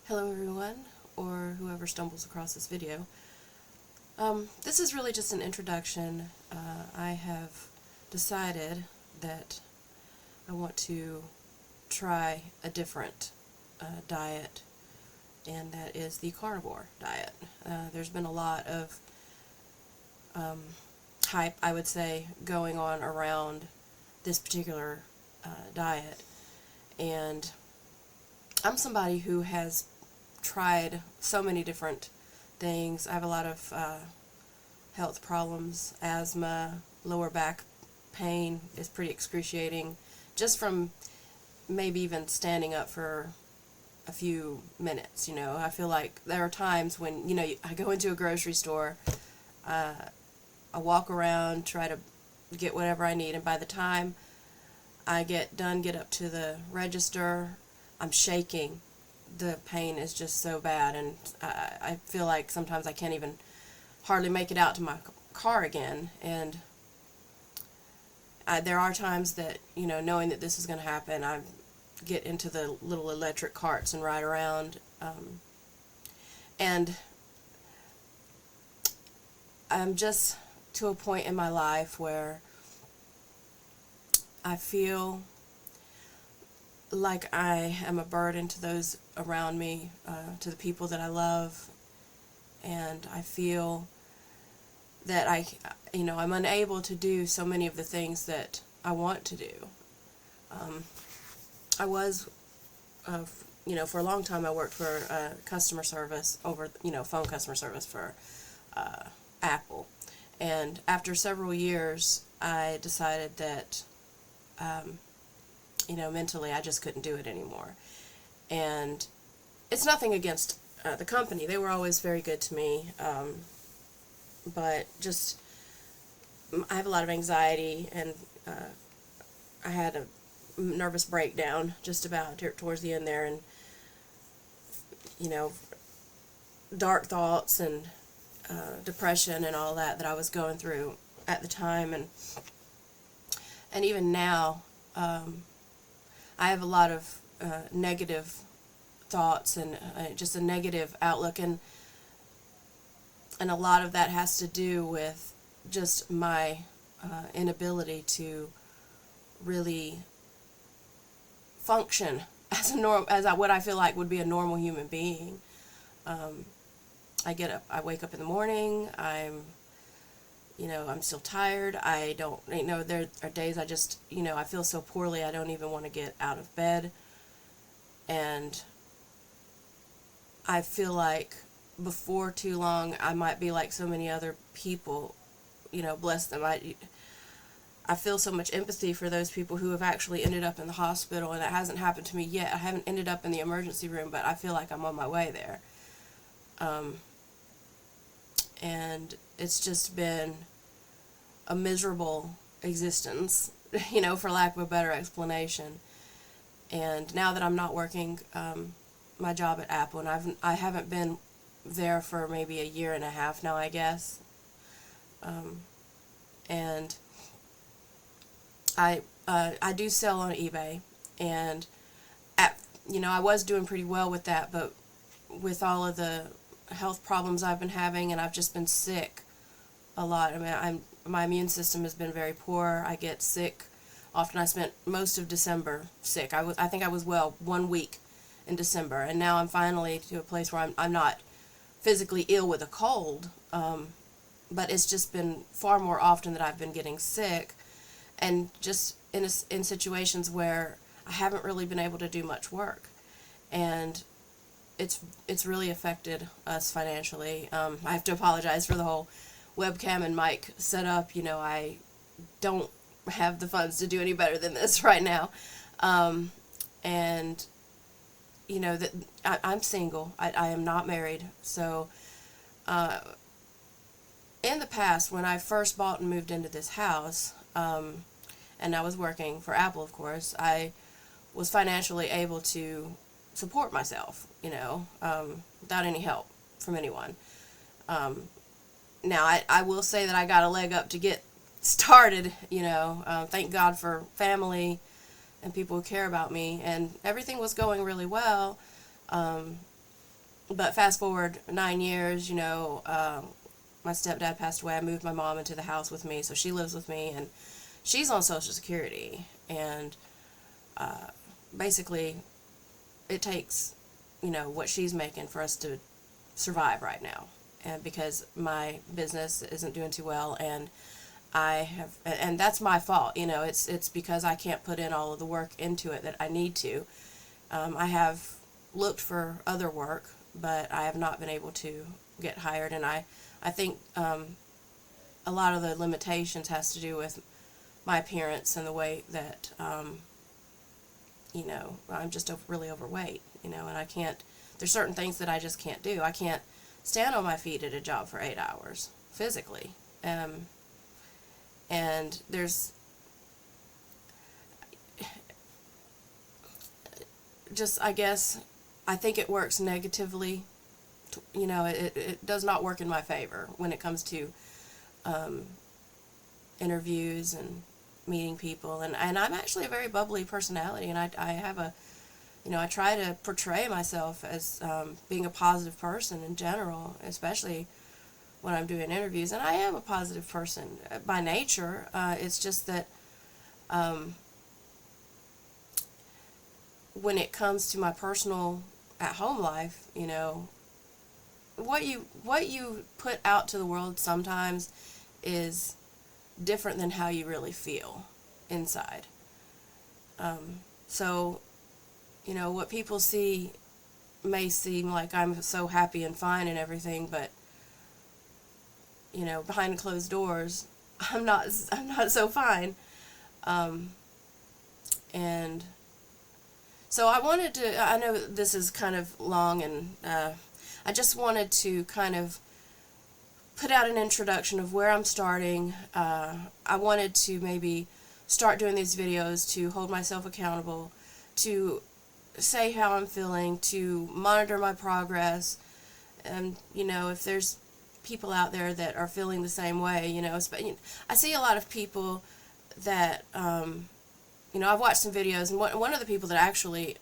Hello everyone, or whoever stumbles across this video. This is really just an introduction. I have decided that I want to try a different diet, and that is the carnivore diet. There's been a lot of hype, I would say, going on around this particular diet, and I'm somebody who has tried so many different things. I have a lot of health problems. Asthma, lower back pain is pretty excruciating just from maybe even standing up for a few minutes. I feel like there are times when I go into a grocery store, I walk around, try to get whatever I need, and by the time I get up to the register, I'm shaking. The pain is just so bad, and I feel like sometimes I can't even hardly make it out to my car again. And there are times that, knowing that this is going to happen, I get into the little electric carts and ride around. And I'm just to a point in my life where I feel like I am a burden to those around me, to the people that I love, and I feel that I'm unable to do so many of the things that I want to do. I was, for a long time I worked for customer service phone customer service for Apple, and after several years I decided that mentally I just couldn't do it anymore. And it's nothing against the company. They were always very good to me. But just, I have a lot of anxiety, and I had a nervous breakdown just about towards the end there, and, dark thoughts and depression and all that I was going through at the time. And even now, I have a lot of negative thoughts and just a negative outlook, and a lot of that has to do with just my inability to really function as what I feel like would be a normal human being. I get up, I wake up in the morning, I'm still tired. There are days I just, I feel so poorly I don't even want to get out of bed. And I feel like before too long I might be like so many other people, bless them. I feel so much empathy for those people who have actually ended up in the hospital, and it hasn't happened to me yet. I haven't ended up in the emergency room, but I feel like I'm on my way there. And it's just been a miserable existence, for lack of a better explanation. And now that I'm not working my job at Apple, and I haven't been there for maybe a year and a half now, I guess. And I do sell on eBay, and I was doing pretty well with that, but with all of the health problems I've been having, and I've just been sick a lot. I mean, my immune system has been very poor. I get sick often. I spent most of December sick. I think I was well 1 week in December, and now I'm finally to a place where I'm not physically ill with a cold, but it's just been far more often that I've been getting sick, and just in situations where I haven't really been able to do much work, and it's really affected us financially. I have to apologize for the whole webcam and mic setup. I don't have the funds to do any better than this right now. And that I'm single. I am not married. So in the past, when I first bought and moved into this house, and I was working for Apple, of course, I was financially able to support myself, without any help from anyone. Now, I will say that I got a leg up to get started, thank God for family and people who care about me, and everything was going really well. But fast forward 9 years, my stepdad passed away. I moved my mom into the house with me, so she lives with me, and she's on Social Security. And basically, it takes, what she's making for us to survive right now. And because my business isn't doing too well, and and that's my fault. It's because I can't put in all of the work into it that I need to. I have looked for other work, but I have not been able to get hired, and I think a lot of the limitations has to do with my appearance and the way that I'm just really overweight, and I can't. There's certain things that I just can't do. I can't stand on my feet at a job for 8 hours physically, and there's just, I guess, I think it works negatively. It does not work in my favor when it comes to interviews and meeting people. And I'm actually a very bubbly personality, and I have I try to portray myself as being a positive person in general, especially when I'm doing interviews. And I am a positive person by nature. It's just that when it comes to my personal at-home life, what you put out to the world sometimes is different than how you really feel inside. So, what people see may seem like I'm so happy and fine and everything, but behind closed doors, I'm not so fine. And so I know this is kind of long, and I just wanted to kind of put out an introduction of where I'm starting. I wanted to maybe start doing these videos to hold myself accountable, to say how I'm feeling, to monitor my progress, and, if there's people out there that are feeling the same way, I see a lot of people that, I've watched some videos, and one of the people that actually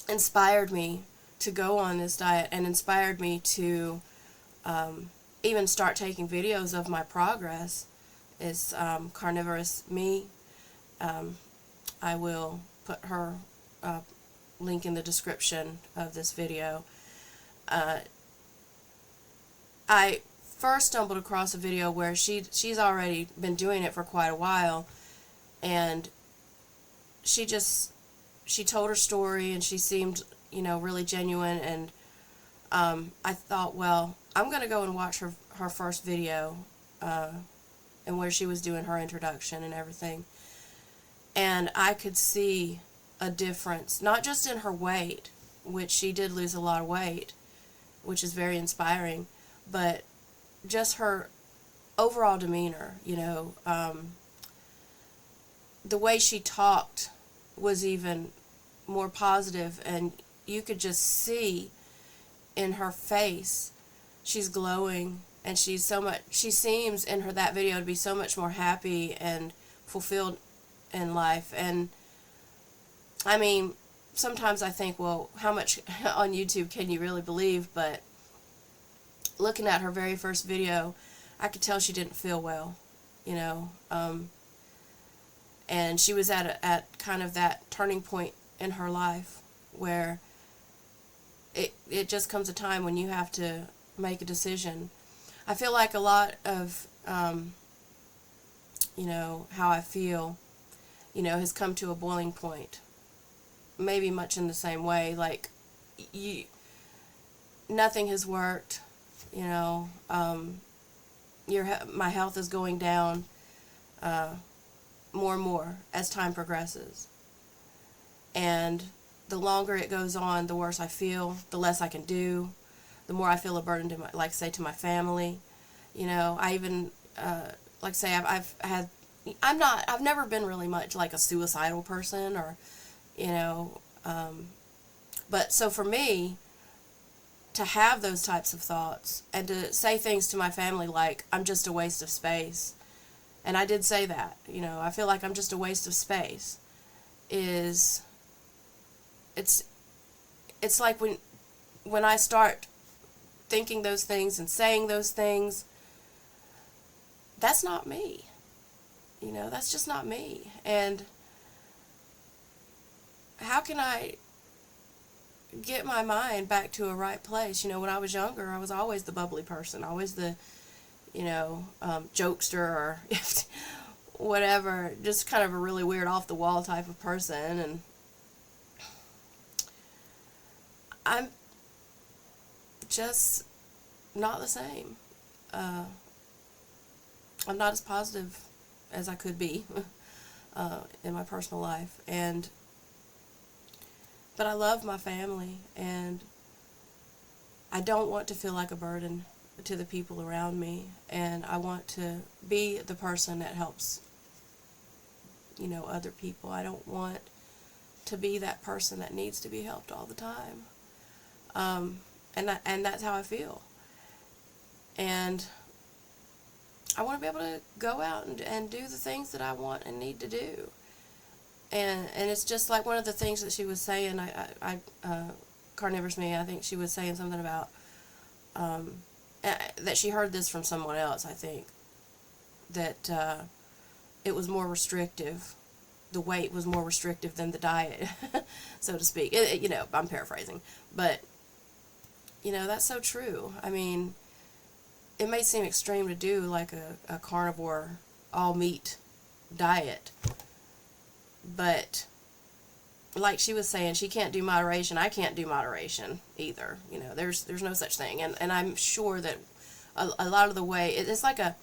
inspired me to go on this diet and inspired me to even start taking videos of my progress is Carnivorous Me. I will put her link in the description of this video. I first stumbled across a video where she's already been doing it for quite a while, and she told her story, and she seemed, really genuine, and I thought, well, I'm going to go and watch her first video, and where she was doing her introduction and everything. And I could see a difference, not just in her weight, which she did lose a lot of weight, which is very inspiring, but just her overall demeanor, the way she talked was even more positive, and you could just see in her face she's glowing, and she seems in that video to be so much more happy and fulfilled in life. And I mean, sometimes I think, well, how much on YouTube can you really believe? But looking at her very first video, I could tell she didn't feel well, and she was at kind of that turning point in her life where it just comes a time when you have to make a decision. I feel like a lot of how I feel, has come to a boiling point. Maybe much in the same way, like nothing has worked, my health is going down more and more as time progresses. And the longer it goes on, the worse I feel, the less I can do, the more I feel a burden to to my family. I even, I've never been really much like a suicidal person, or, but so for me to have those types of thoughts and to say things to my family like, I'm just a waste of space, and I did say that, I feel like I'm just a waste of space, it's like when when I start thinking those things and saying those things, that's not me. That's just not me. And how can I get my mind back to a right place? When I was younger, I was always the bubbly person, always the, jokester or whatever, just kind of a really weird off the wall type of person. And I'm just not the same. I'm not as positive as I could be in my personal life. But I love my family, and I don't want to feel like a burden to the people around me, and I want to be the person that helps, other people. I don't want to be that person that needs to be helped all the time. And that's how I feel. And I want to be able to go out and do the things that I want and need to do. And it's just like one of the things that she was saying, Carnivorous Me, I think she was saying something about, that she heard this from someone else, I think, that it was more restrictive. The weight was more restrictive than the diet, so to speak. I'm paraphrasing. But, that's so true. I mean, it may seem extreme to do like a carnivore, all-meat diet. But, like she was saying, she can't do moderation. I can't do moderation either. There's no such thing. And I'm sure that a lot of the way, it's like a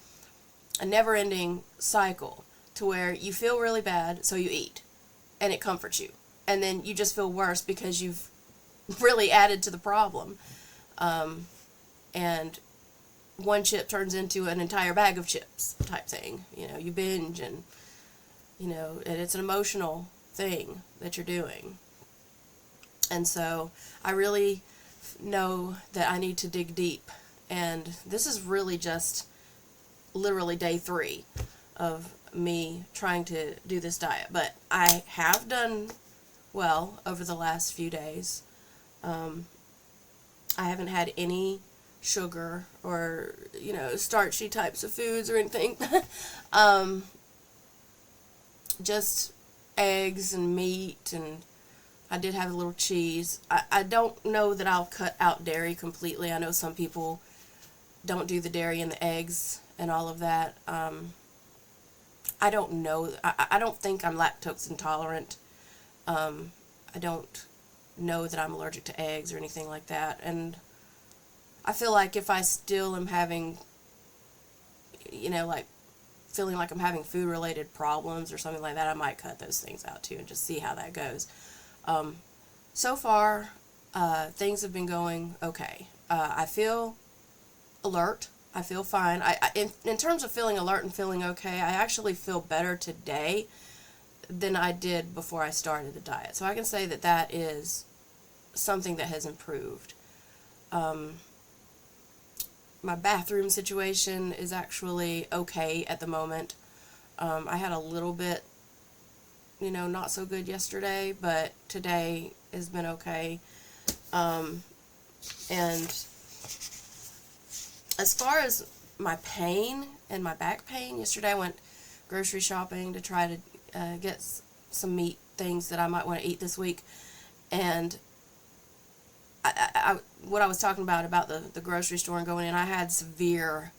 never-ending cycle to where you feel really bad, so you eat. And it comforts you. And then you just feel worse because you've really added to the problem. And one chip turns into an entire bag of chips type thing. You binge, and and it's an emotional thing that you're doing. And so I really know that I need to dig deep. And this is really just literally day 3 of me trying to do this diet. But I have done well over the last few days. I haven't had any sugar or, starchy types of foods or anything. Just eggs and meat, and I did have a little cheese. I don't know that I'll cut out dairy completely. I know some people don't do the dairy and the eggs and all of that. I don't know. I don't think I'm lactose intolerant. I don't know that I'm allergic to eggs or anything like that. And I feel like if I still am having, like feeling like I'm having food-related problems or something like that, I might cut those things out too and just see how that goes. So far, things have been going okay. I feel alert. I feel fine. In terms of feeling alert and feeling okay, I actually feel better today than I did before I started the diet. So I can say that that is something that has improved. My bathroom situation is actually okay at the moment. I had a little bit, not so good yesterday, but today has been okay. And as far as my pain and my back pain, yesterday I went grocery shopping to try to get some meat things that I might want to eat this week. And what I was talking about the grocery store and going in, I had severe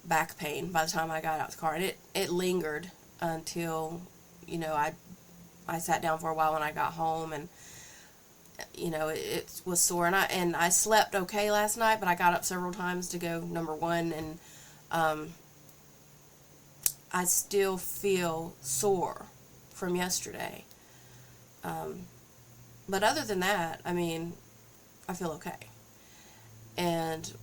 back pain by the time I got out the car, and it lingered until, I sat down for a while when I got home, and, it was sore, and I slept okay last night, but I got up several times to go number 1, and I still feel sore from yesterday. But other than that, I feel okay. And,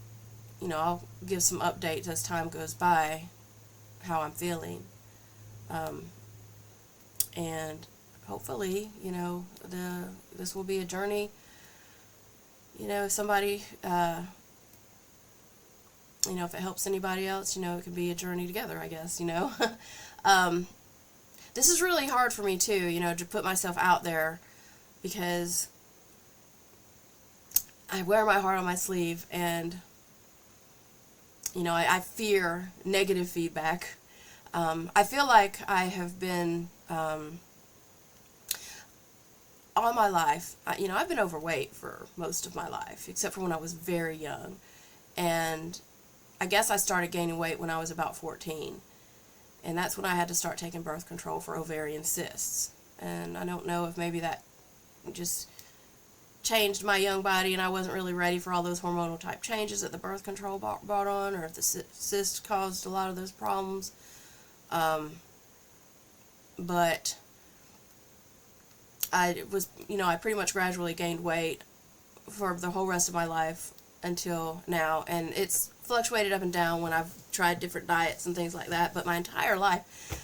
I'll give some updates as time goes by, how I'm feeling. And hopefully, this will be a journey. If somebody, if it helps anybody else, it could be a journey together, I guess, This is really hard for me, too, to put myself out there, because I wear my heart on my sleeve, and I fear negative feedback. I feel like I have been all my life, I've been overweight for most of my life, except for when I was very young. And I guess I started gaining weight when I was about 14. And that's when I had to start taking birth control for ovarian cysts. And I don't know if maybe that just changed my young body and I wasn't really ready for all those hormonal type changes that the birth control brought on, or if the cysts caused a lot of those problems. But I pretty much gradually gained weight for the whole rest of my life until now, and it's fluctuated up and down when I've tried different diets and things like that, but my entire life,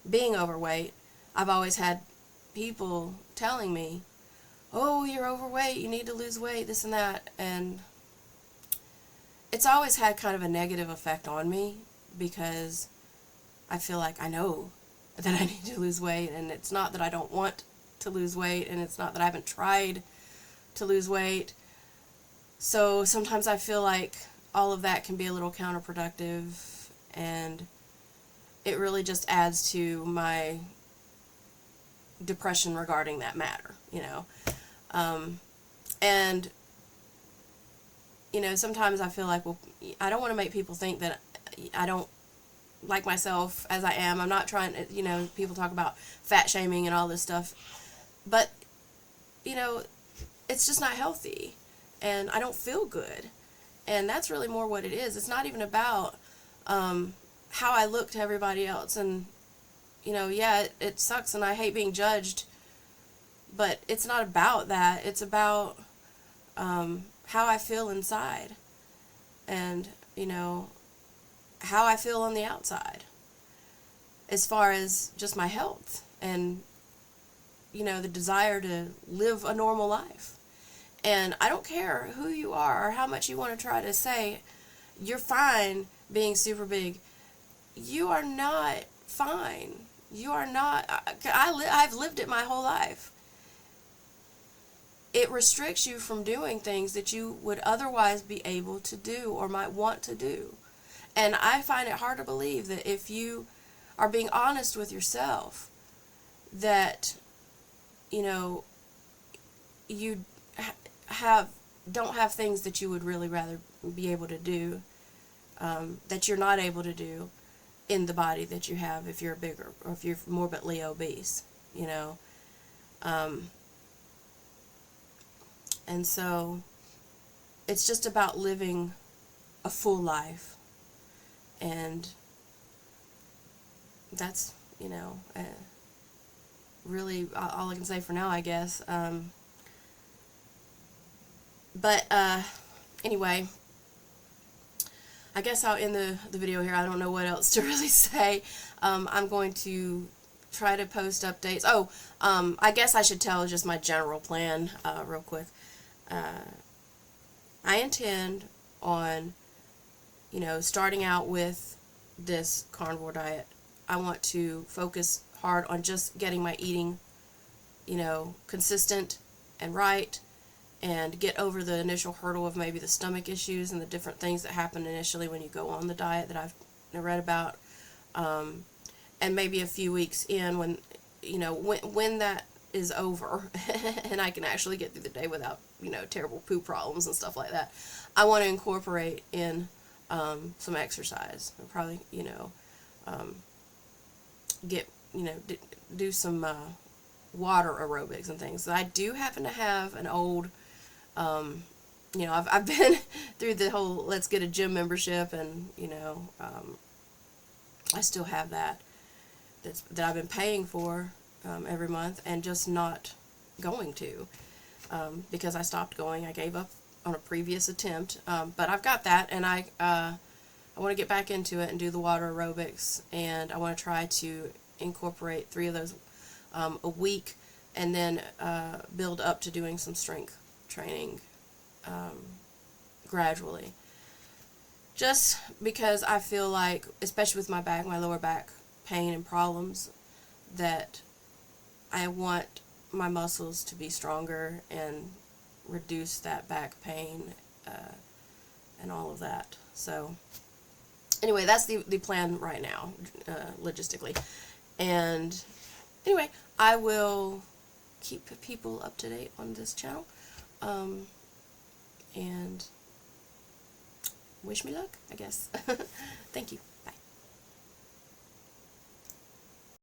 being overweight, I've always had people telling me, oh, you're overweight, you need to lose weight, this and that, and it's always had kind of a negative effect on me, because I feel like I know that I need to lose weight, and it's not that I don't want to lose weight, and it's not that I haven't tried to lose weight. So sometimes I feel like all of that can be a little counterproductive, and it really just adds to my depression regarding that matter, and sometimes I feel like, well, I don't want to make people think that I don't like myself as I am. I'm not trying to, people talk about fat shaming and all this stuff, but it's just not healthy, and I don't feel good, and that's really more what it is. It's not even about how I look to everybody else, and it sucks, and I hate being judged, but it's not about that. It's about how I feel inside, and how I feel on the outside, as far as just my health and the desire to live a normal life. And I don't care who you are or how much you want to try to say you're fine being super big. You are not fine. You are not. I've lived it my whole life. It restricts you from doing things that you would otherwise be able to do or might want to do. And I find it hard to believe that if you are being honest with yourself, that you don't have things that you would really rather be able to do, that you're not able to do in the body that you have if you're bigger or if you're morbidly obese, and so it's just about living a full life, and that's really all I can say for now, I guess. But anyway, I guess I'll end the video here. I don't know what else to really say. I'm going to try to post updates. I guess I should tell just my general plan real quick. I intend on, starting out with this carnivore diet. I want to focus hard on just getting my eating, consistent and right, and get over the initial hurdle of maybe the stomach issues and the different things that happen initially when you go on the diet that I've read about, and maybe a few weeks in when that is over and I can actually get through the day without terrible poop problems and stuff like that, I want to incorporate in some exercise. I'll probably get do some water aerobics and things. So I do happen to have an old I've been through the whole let's get a gym membership, and I still have that I've been paying for every month and just not going to, because I stopped going. I gave up on a previous attempt, but I've got that, and I want to get back into it and do the water aerobics, and I want to try to incorporate 3 of those a week, and then build up to doing some strength training gradually. Just because I feel like, especially with my lower back pain and problems, that I want my muscles to be stronger and reduce that back pain and all of that. So anyway, that's the plan right now, logistically. And anyway, I will keep people up to date on this channel. And wish me luck, I guess. Thank you.